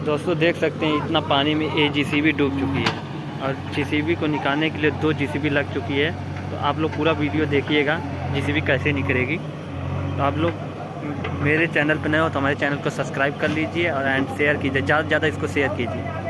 दोस्तों देख सकते हैं इतना पानी में ये जेसीबी डूब चुकी है और जेसीबी को निकालने के लिए 2 जेसीबी लग चुकी है। तो आप लोग पूरा वीडियो देखिएगा जेसीबी कैसे निकलेगी। तो आप लोग मेरे चैनल पर नए हो तो हमारे चैनल को सब्सक्राइब कर लीजिए और एंड शेयर कीजिए, ज़्यादा से ज़्यादा इसको शेयर कीजिए।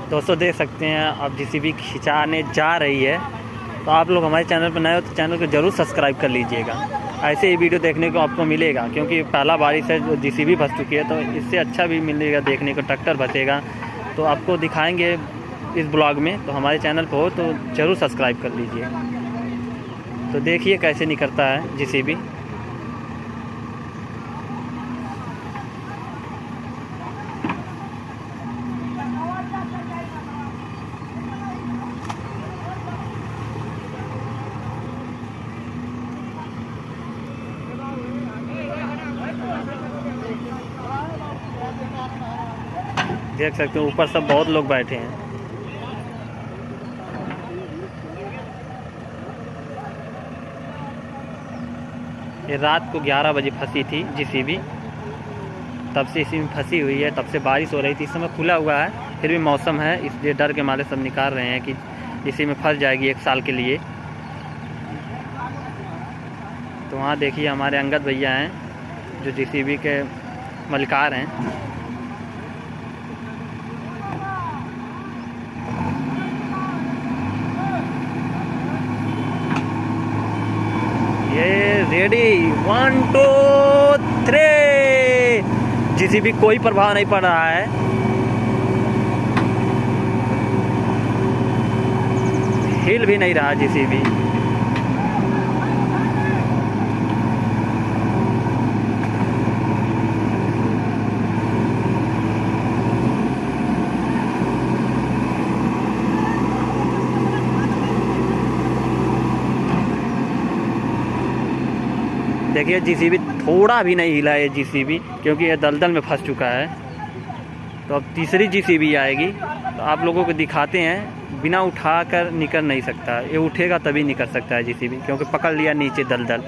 दोस्तों देख सकते हैं अब जेसीबी खिंचाने जा रही है। तो आप लोग हमारे चैनल पर नए हो तो चैनल को ज़रूर सब्सक्राइब कर लीजिएगा। ऐसे ही वीडियो देखने को आपको मिलेगा, क्योंकि पहला बारिश है जो जेसीबी फंस चुकी है, तो इससे अच्छा भी मिलेगा देखने को, ट्रैक्टर फंसेगा तो आपको दिखाएंगे इस ब्लॉग में। तो हमारे चैनल पर हो तो ज़रूर सब्सक्राइब कर लीजिए। तो देखिए कैसे निकलता है जेसीबी। देख सकते हैं ऊपर सब बहुत लोग बैठे हैं। ये रात को 11 बजे फंसी थी जेसीबी, तब से इसी में फंसी हुई है। तब से बारिश हो रही थी, इस समय खुला हुआ है, फिर भी मौसम है इसलिए डर के मारे सब निकाल रहे हैं कि इसी में फंस जाएगी 1 साल के लिए। तो वहाँ देखिए हमारे अंगद भैया हैं जो जेसीबी के मलिकार हैं। ये रेडी 1 2 3। जेसीबी कोई प्रभाव नहीं पड़ रहा है। हिल भी नहीं रहा जेसीबी। देखिए जेसीबी थोड़ा भी नहीं हिला है जेसीबी, क्योंकि ये दलदल में फंस चुका है। तो अब तीसरी जेसीबी आएगी तो आप लोगों को दिखाते हैं। बिना उठाकर निकल नहीं सकता, ये उठेगा तभी निकल सकता है जेसीबी, क्योंकि पकड़ लिया नीचे दलदल।